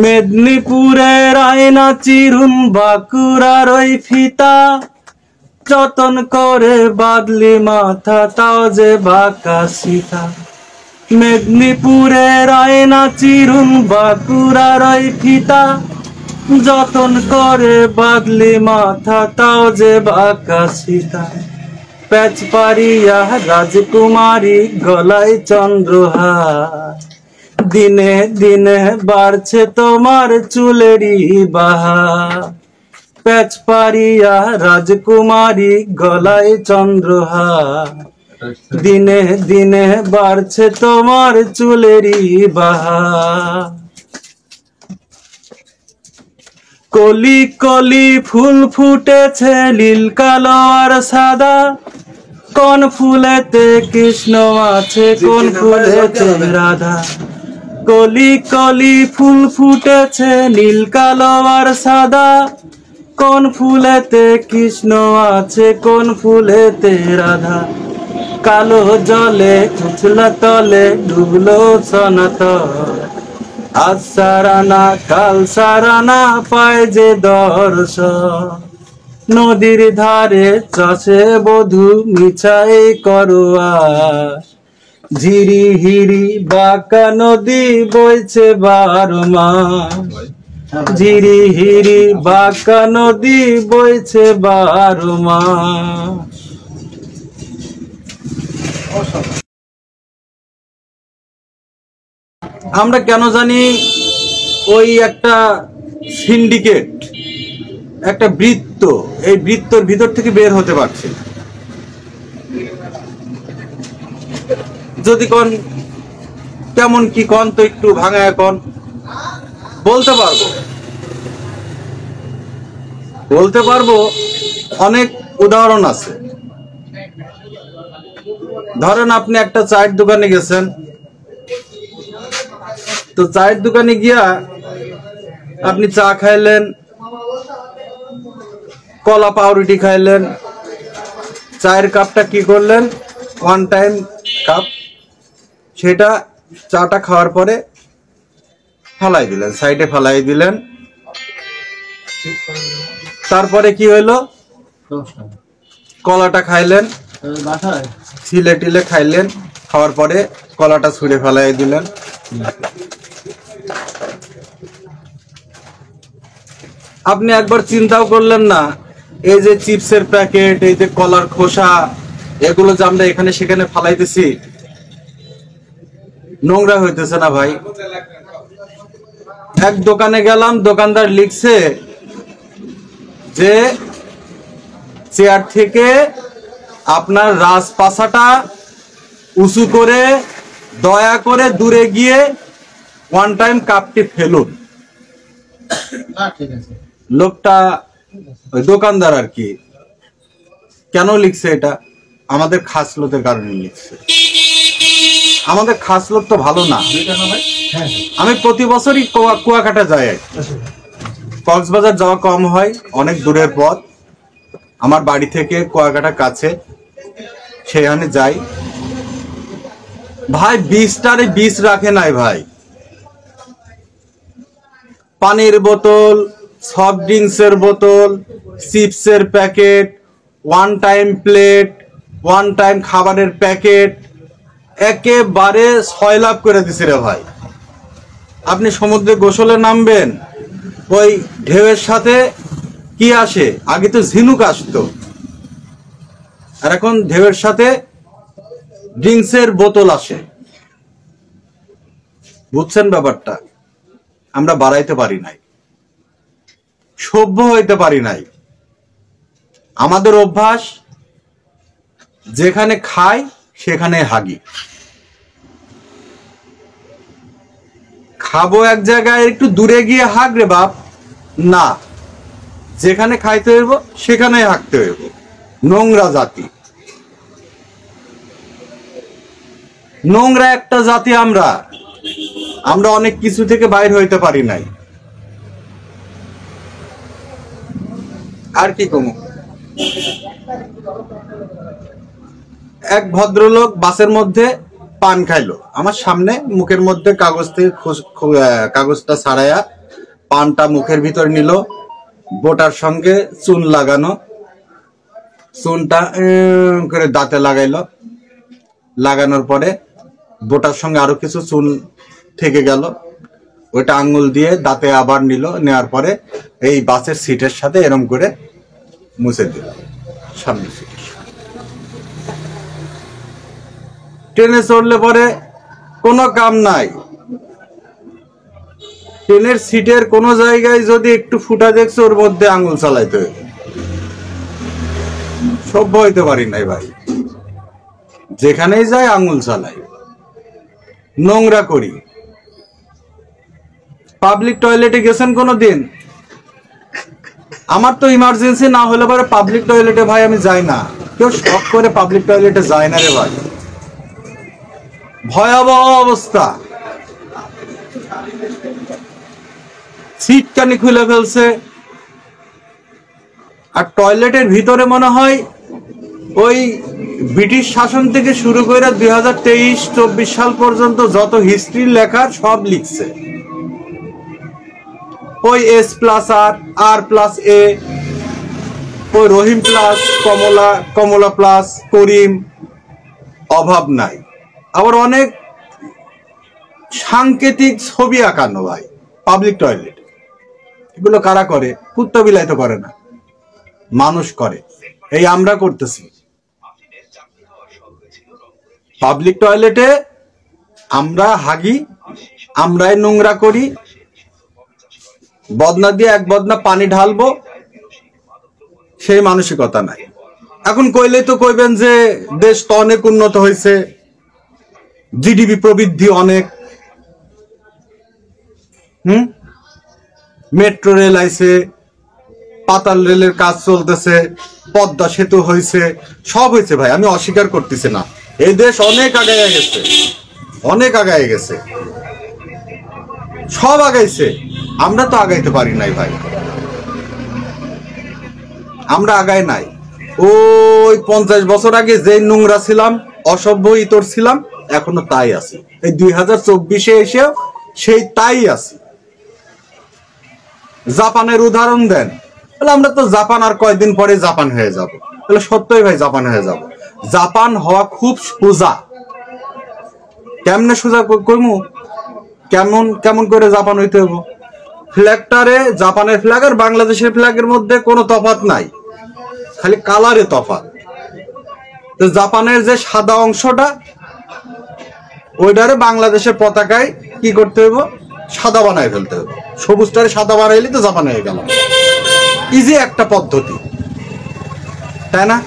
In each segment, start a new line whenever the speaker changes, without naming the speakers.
মেদিনীপুরের আয়না চিরুন বাঁকুড়ার ওই ফিতা, যতন করে বাদলি মাথা তাও যে বাঁকা সীতা। মেদিনীপুরের আয়না চিরুন বাঁকুড়ার ওই ফিতা, যতন করে বাদলি মাথা তাও যে বাঁকা সীতা। প্যাচ পারিয়া রাজকুমারী গলায় চন্দ্রহার, দিনে দিনে বাড়ছে তোমার চুলেরই বাহার। প্যাচ পারিয়া রাজকুমারী গলায় চন্দ্রহার, দিনে দিনে বাড়ছে তোমার চুলেরই বাহার। কলি কলি ফুল ফুটেছে নীল কালো আর সাদা, কোন ফুলেতে কৃষ্ণ আছে কোন ফুলেতে রাধা। কলি কলি ফুল ফুটেছে নীল কালো আর সাদা, কোন ফুলেতে কৃষ্ণ আছে কোন ফুলেতে রাধা। কালো জলে উছলা তলে ডুবলো সনাতন, আজ সারানা কাল সারানা পায় যে দর্শন। নদীর ধারে চাষে বধূ মিছাই করোয়াস, ঝিরি হিরি বাঁকা নদী বইছে 12 মাস। ঝিরি হিরি বাঁকা নদী বইছে 12 মাস। আমরা কেন জানি ওই একটা সিন্ডিকেট, একটা বৃত্ত, এই বৃত্তর ভিতর থেকে বের হতে পারছে না। যদি কোন কেমন কি কোন তো একটু ভাঙায় কোন বলতে পারবো। অনেক উদাহরণ আছে। ধরেন আপনি একটা চায়ের দোকানে গেছেন, তো চায়ের দোকানে গিয়া আপনি চা খাইলেন, কলা পাউরুটি খাইলেন, চায়ের কাপটা কি করলেন, 1 টাইম কাপ, সেটা চাটা খাওয়ার পরে ফালাই দিলেন, সাইডে ফালাই দিলেন। তারপরে কি হইলো, কলাটা খাইলেন, ছিলে টিলে খাইলেন, খাওয়ার পরে কলাটা ছুঁড়ে ফেলাই দিলেন। আপনি একবার চিন্তাও করলেন না, এই যে চিপসের প্যাকেট, এই যে কলার খোসা, এগুলো যে আমরা এখানে সেখানে ফালাইতেছি, নোংরা হইতেছে না ভাই? এক দোকানে গেলাম, দোকানদার লিখছে যে চেয়ার থেকে আপনার রাজপাশাটা উঁচু করে দয়া করে দূরে গিয়ে 1 টাইম কাপটি ফেলুন। লোকটা ওই দোকানদার আর কি কেন লিখছে এটা? আমাদের খাসলতের কারণে লিখছে। আমাদের খাসলত তো ভালো না। আমি প্রতি বছরই কুয়াকাটা যাই, কক্সবাজার যাওয়া কম হয়, অনেক দূরের পথ। আমার বাড়ি থেকে কুয়াকাটা কাছে, সেখানে যাই। ভাই 20টারে 20 রাখে নাই ভাই। পানির বোতল, সফট ড্রিঙ্কসের বোতল, চিপসের প্যাকেট, 1 টাইম প্লেট, 1 টাইম খাবারের প্যাকেট, একেবারে সয়লাভ করে দিছে রে ভাই। আপনি সমুদ্রে গোসলে নামবেন, ওই ঢেউয়ের সাথে কি আসে? আগে তো ঝিনুক আসতো, আর এখন ঢেউয়ের সাথে ড্রিঙ্কসের বোতল আসে। বুঝছেন ব্যাপারটা? আমরা বাড়াইতে পারি নাই, সভ্য হইতে পারি নাই। আমাদের অভ্যাস যেখানে খাই সেখানে হাগি। খাবো এক জায়গায়, একটু দূরে গিয়ে হাগ রে বাপ, না, যেখানে খাইতে হইব সেখানে হাঁকতে হইব। নোংরা জাতি, নোংরা একটা জাতি। আমরা অনেক কিছু থেকে বাইর হইতে পারি নাই। আর কি কমু? এক ভদ্রলোক বাসের মধ্যে পান খাইলো আমার সামনে, মুখের মধ্যে কাগজ থেকে কাগজটা ছাড়াইয়া পানটা মুখের ভিতর নিল, বোটার সঙ্গে চুন লাগানো, চুনটা করে দাঁতে লাগাইলো, লাগানোর পরে বোটার সঙ্গে আরো কিছু চুন থেকে গেল, ওইটা আঙ্গুল দিয়ে দাঁতে আবার নিল, নেওয়ার পরে এই বাসের সিটের সাথে এরম করে মুছে দিল সামনের সিটের সাথে। ট্রেনে চড়লে পরে কোনো কাম নাই, ট্রেনের সিটের কোনো জায়গায় যদি একটু ফুটা দেখছে ওর মধ্যে আঙ্গুল চালাইতে হবে। সভ্য হইতে পারি নাই ভাই, যেখানেই যাই আঙ্গুল চালাই, নোংরা করি। পাবলিক টয়লেটে গেছেন কোনো দিন? আমার তো ইমার্জেন্সি না হলে পরে পাবলিক টয়লেটে ভাই আমি যাই না। কেউ শখ করে পাবলিক টয়লেটে যায় না রে ভাই, ভয়াবহ অবস্থা। সিট কানি খুলে ফেলছে, আর টয়লেটের ভিতরে মনে হয় ওই ব্রিটিশ শাসন থেকে শুরু করে 2023-24 সাল পর্যন্ত যত হিস্ট্রি লেখার সব লিখছে। ওই S+R+A, ওই রহিম প্লাস কমলা, কমলা প্লাস করিম, অভাব নাই। আবার অনেক সাংকেতিক ছবি আঁকানো ভাই পাবলিক টয়লেট। এগুলো কারা করে? কুত্তা বিলাই তো করে না, মানুষ করে। এই আমরা করতেছি পাবলিক টয়লেটে, আমরা হাগি, আমরাই নোংরা করি, বদনা দিয়ে এক বদনা পানি ঢালবো, সেই মানসিকতা নাই। এখন কইলেই তো কইবেন যে দেশ তো অনেক উন্নত হয়েছে, জিডিপি প্রবৃদ্ধি অনেক, মেট্রো রেল আইছে, পাতাল রেলের কাজ চলতেছে, পদ্মা সেতু হয়েছে, সব হয়েছে ভাই, আমি অস্বীকার করতেছি না। এই দেশ অনেক আগায় গেছে, অনেক আগায় গেছে, সব আগাইছে। আমরা তো আগাইতে পারি নাই ভাই, আমরা আগাই নাই। ওই 50 বছর আগে যে নোংরা ছিলাম, অসভ্য ইতর ছিলাম, এখনো তাই আছে। এই 2024-এ এসেও সেই তাই আছে। জাপানের উদাহরণ দেন, তাহলে আমরা তো জাপান আর কয়েকদিন পরে জাপান হয়ে যাব। তাহলে সত্যই ভাই জাপান হয়ে যাব। জাপান হওয়া খুব সোজা। কেমনে সোজা কইমু? কেমন কেমন করে জাপান হইতে হইব? ফ্ল্যাগটারে, জাপানের ফ্ল্যাগ আর বাংলাদেশের ফ্ল্যাগের মধ্যে কোনো তফাৎ নাই, খালি কালারে তফাৎ। তো জাপানের যে সাদা অংশটা, ওইটারে বাংলাদেশের পতাকায় কি করতে হইব? সাদা বানায় ফেলতে হবে। সবুজটারে সাদা বানাইলে তো জাপান হয়ে গেল। ইজি একটা পদ্ধতি, তাই না?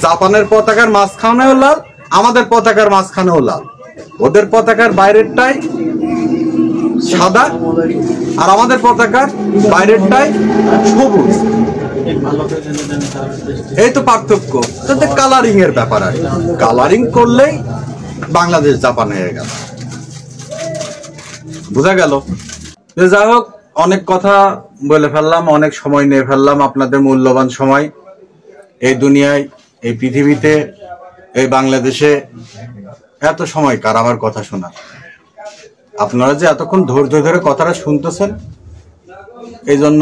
জাপানের পতাকার মাঝখানেও লাল, আমাদের পতাকার মাঝখানেও লাল। ওদের পতাকার বাইরেরটাই সাদা আর আমাদের পতাকার বাইরেরটাই সবুজ। এই তো পার্থক্য। তাতে কালারিং এর ব্যাপার, আর কালারিং করলেই বাংলাদেশ জাপান হয়ে গেল। বোঝা গেল? যাই হোক, অনেক কথা বলে ফেললাম, অনেক সময় নিয়ে ফেললাম, আপনাদের মূল্যবান সময়। এই দুনিয়ায়, এই পৃথিবীতে, এই বাংলাদেশে এত সময় কার আমার কথা শোনা? আপনারা যে এতক্ষণ ধৈর্য ধরে কথাটা শুনতেছেন, এই জন্য